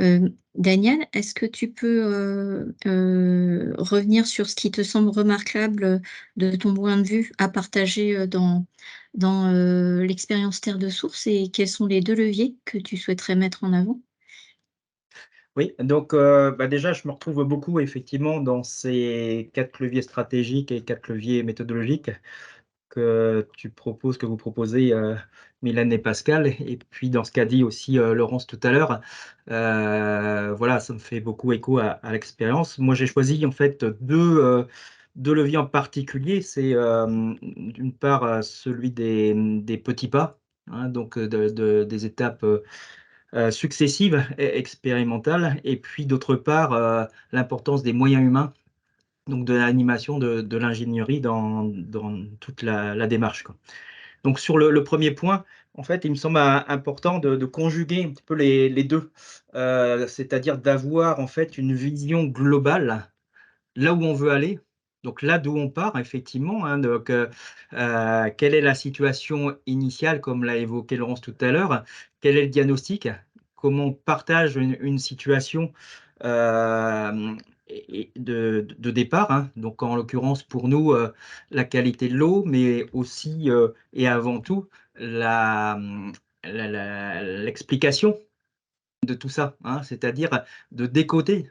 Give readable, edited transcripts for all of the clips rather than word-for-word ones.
Daniel, est-ce que tu peux, revenir sur ce qui te semble remarquable, de ton point de vue à partager, dans l'expérience Terre de Source et quels sont les 2 leviers que tu souhaiterais mettre en avant? Oui, donc déjà, je me retrouve beaucoup effectivement dans ces 4 leviers stratégiques et 4 leviers méthodologiques que vous proposez, Mylène et Pascal, et puis dans ce qu'a dit aussi, Laurence tout à l'heure. Voilà, ça me fait beaucoup écho à l'expérience. Moi, j'ai choisi en fait 2 leviers en particulier. C'est, d'une part, celui des petits pas, hein, donc des étapes, successives et expérimentales, et puis d'autre part, l'importance des moyens humains, donc de l'animation, de l'ingénierie dans toute la démarche, quoi. Donc sur le 1er point, en fait, il me semble important de conjuguer un petit peu les 2, c'est-à-dire d'avoir en fait une vision globale, là où on veut aller, donc là d'où on part effectivement, hein, donc quelle est la situation initiale comme l'a évoqué Laurence tout à l'heure? Quel est le diagnostic? Comment on partage une situation, hem et de départ, hein, donc en l'occurrence pour nous, la qualité de l'eau, mais aussi, et avant tout la, l'explication de tout ça, hein. C'est-à-dire de décoder,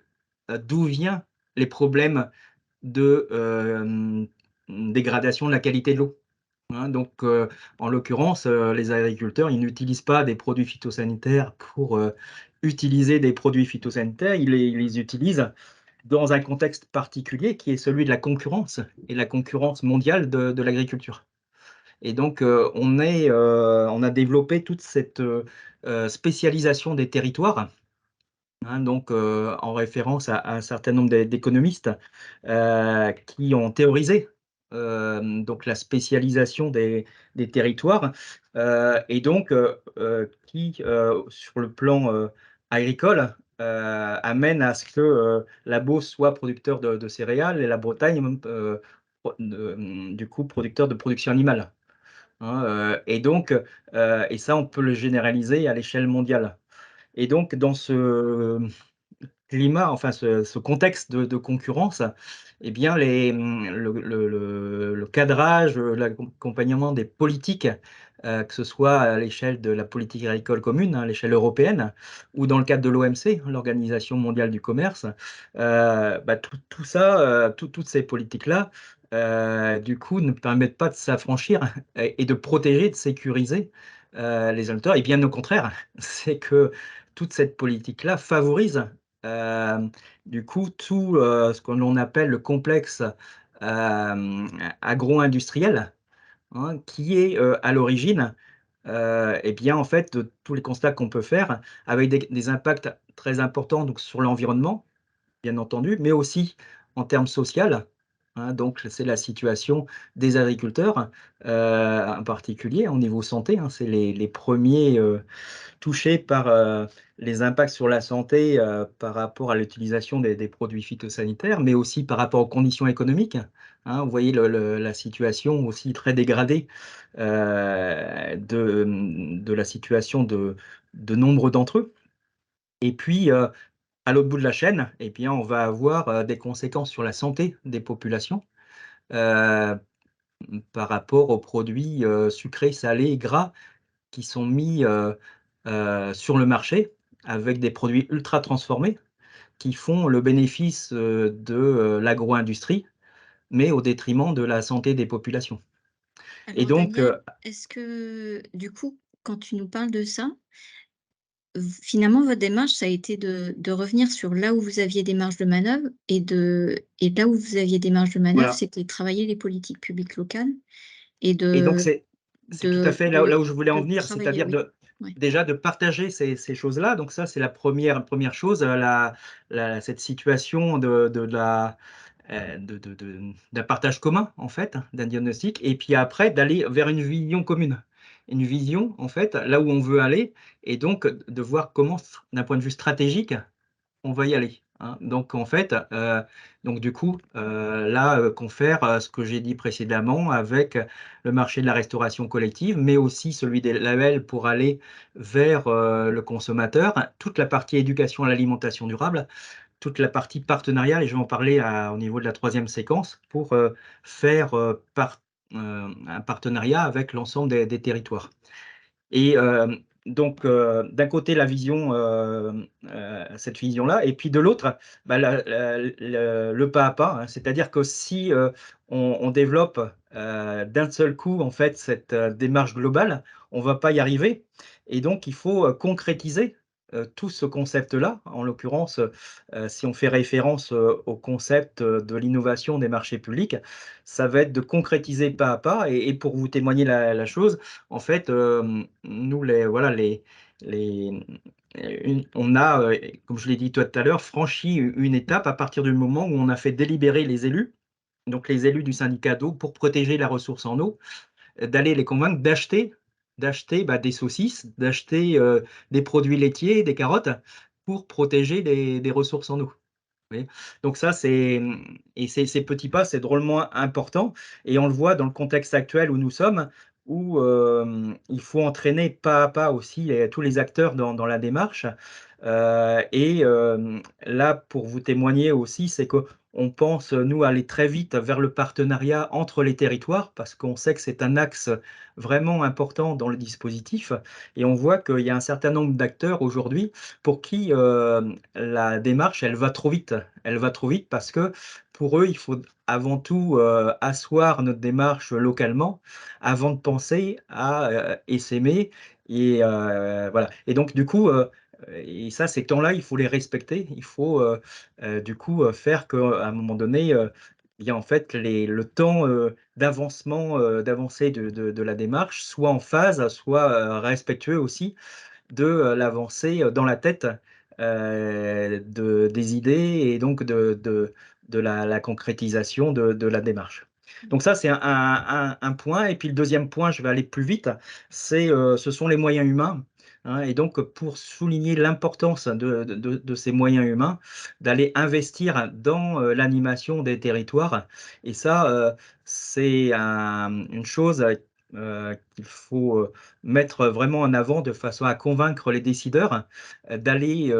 d'où vient les problèmes de, dégradation de la qualité de l'eau, hein. Donc, en l'occurrence, les agriculteurs, ils n'utilisent pas des produits phytosanitaires pour, utiliser des produits phytosanitaires. Ils les utilisent dans un contexte particulier qui est celui de la concurrence, et la concurrence mondiale de l'agriculture. Et donc, on a développé toute cette, spécialisation des territoires, hein, donc en référence à un certain nombre d'économistes, qui ont théorisé, donc la spécialisation des territoires, et donc qui, sur le plan, agricole, amène à ce que, la Beauce soit producteur de céréales et la Bretagne même, du coup producteur de production animale, hein, et donc et ça on peut le généraliser à l'échelle mondiale. Et donc dans ce climat, enfin ce contexte de concurrence, eh bien le cadrage, l'accompagnement des politiques, que ce soit à l'échelle de la politique agricole commune, hein, à l'échelle européenne, ou dans le cadre de l'OMC, l'Organisation mondiale du commerce, tout ça, toutes ces politiques-là, du coup, ne permettent pas de s'affranchir et de protéger, de sécuriser, les agriculteurs, et bien au contraire, c'est que toute cette politique-là favorise, Hem, du coup, tout, ce que l'on appelle le complexe, agro-industriel, hein, qui est, à l'origine, et bien, en fait, de tous les constats qu'on peut faire, avec des impacts très importants donc sur l'environnement, bien entendu, mais aussi en termes social, hein. Donc c'est la situation des agriculteurs, en particulier au niveau santé, hein. C'est les 1ers, touchés par, les impacts sur la santé, par rapport à l'utilisation des produits phytosanitaires, mais aussi par rapport aux conditions économiques, hein. Vous voyez la situation aussi très dégradée, de la situation de nombre d'entre eux. Et puis, à l'autre bout de la chaîne, eh bien, on va avoir, des conséquences sur la santé des populations, heu, par rapport aux produits, sucrés, salés, gras, qui sont mis, sur le marché, avec des produits ultra transformés qui font le bénéfice, de, l'agro-industrie, mais au détriment de la santé des populations. Et Alors donc, Daniel, est-ce que du coup, quand tu nous parles de ça, finalement votre démarche, ça a été de revenir sur là où vous aviez des marges de manœuvre et là où vous aviez des marges de manœuvre, voilà. c'était de travailler les politiques publiques locales et Et donc de c'est tout à fait là où je voulais en de venir, travailler, c'est-à-dire oui. Ouais. déjà de partager ces choses-là. Donc ça, c'est la première chose, cette situation de la, d'un partage commun, en fait, hein, d'un diagnostic, et puis après d'aller vers une vision commune. Une vision, en fait, là où on veut aller, et donc de voir comment, d'un point de vue stratégique, on va y aller. hein. Donc en fait, donc du coup, là, confère, ce que j'ai dit précédemment avec le marché de la restauration collective, mais aussi celui des labels pour aller vers, le consommateur. Toute la partie éducation à l'alimentation durable, toute la partie partenariat et je vais en parler au niveau de la troisième séquence pour, faire, un partenariat avec l'ensemble des territoires. Et donc d'un côté la vision, cette vision-là et puis de l'autre, bah, le pas à pas, hein. C'est-à-dire que si, on développe, d'un seul coup, en fait, cette, démarche globale, on va pas y arriver et donc il faut, concrétiser, tout ce concept-là. En l'occurrence, si on fait référence, au concept, de l'innovation des marchés publics, ça va être de concrétiser pas à pas et pour vous témoigner la chose, en fait, nous les on a, comme je l'ai dit tout à l'heure, franchi une étape à partir du moment où on a fait délibérer les élus, donc les élus du syndicat d'eau pour protéger la ressource en eau, d'aller les convaincre d'acheter, bah, des saucisses, d'acheter, des produits laitiers, des carottes pour protéger les ressources en eau. Oui, donc ça, et ces petits pas, c'est drôlement important et on le voit dans le contexte actuel où nous sommes, où, il faut entraîner pas à pas aussi tous les acteurs dans la démarche, et là, pour vous témoigner aussi, c'est qu'on pense, nous, aller très vite vers le partenariat entre les territoires parce qu'on sait que c'est un axe vraiment important dans le dispositif et on voit qu'il y a un certain nombre d'acteurs aujourd'hui pour qui, la démarche, elle va trop vite. Elle va trop vite parce que pour eux, il faut avant tout, asseoir notre démarche localement avant de penser à, essaimer et voilà et donc du coup, et ça, ces temps-là, il faut les respecter. Il faut, du coup, faire qu'à un moment donné, il y a en fait le temps, d'avancement, d'avancée de la démarche soit en phase, soit, respectueux aussi de, l'avancée, dans la tête, des idées et donc de la concrétisation de la démarche. Donc ça, c'est un point et puis le deuxième point, je vais aller plus vite, ce sont les moyens humains, hein et donc pour souligner l'importance de ces moyens humains, d'aller investir dans, l'animation des territoires et ça, c'est une chose, qu'il faut, mettre vraiment en avant de façon à convaincre les décideurs, d'aller,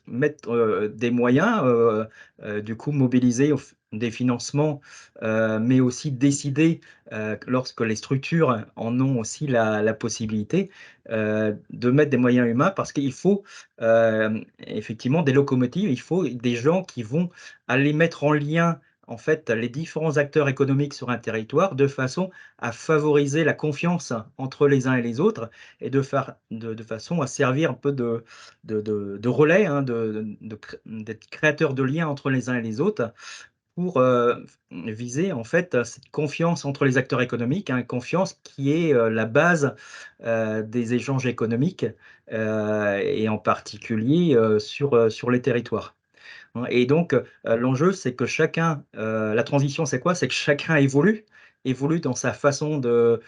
mettre, des moyens, du coup mobiliser des financements, mais aussi décider, lorsque les structures en ont aussi la possibilité, de mettre des moyens humains parce qu'il faut, effectivement des locomotives, il faut des gens qui vont aller mettre en lien, en fait, les différents acteurs économiques sur un territoire de façon à favoriser la confiance entre les uns et les autres et de façon à servir un peu de relais, hein, d'être créateur de liens entre les uns et les autres pour, viser en fait, cette confiance entre les acteurs économiques, hein, confiance qui est, la base, des échanges économiques, et en particulier, sur les territoires. Hein et donc, l'enjeu, c'est que chacun, la transition, c'est quoi? C'est que chacun évolue dans sa façon de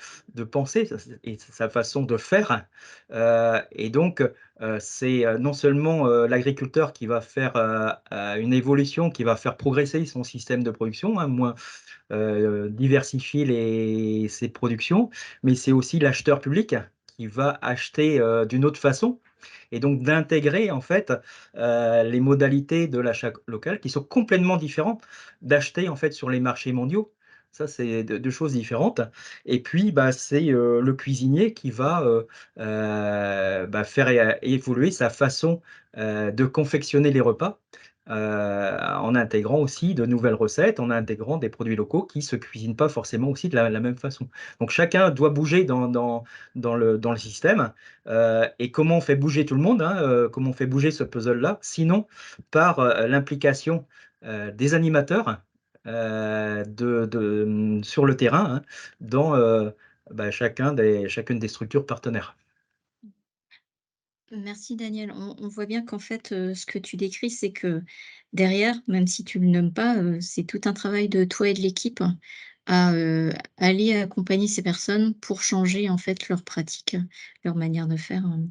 penser et sa façon de faire, et donc, c'est, non seulement, l'agriculteur qui va faire, une évolution, qui va faire progresser son système de production, hein, diversifier ses productions, mais c'est aussi l'acheteur public qui va acheter, d'une autre façon et donc d'intégrer en fait, les modalités de l'achat local qui sont complètement différentes d'acheter en fait sur les marchés mondiaux. Ça, c'est 2 choses différentes et puis, bah, c'est, le cuisinier qui va, bah, faire évoluer sa façon, de confectionner les repas, en intégrant aussi de nouvelles recettes, en intégrant des produits locaux qui se cuisinent pas forcément aussi de la même façon. Donc chacun doit bouger dans le système. Et comment on fait bouger tout le monde, hein, comment on fait bouger ce puzzle-là? Sinon par, l'implication, des animateurs, sur le terrain, hein, dans, bah, chacune des structures partenaires. Merci Daniel. On voit bien qu'en fait, ce que tu décris, c'est que derrière, même si tu le nommes pas, c'est tout un travail de toi et de l'équipe à, aller accompagner ces personnes pour changer en fait leurs pratiques, leur manière de faire,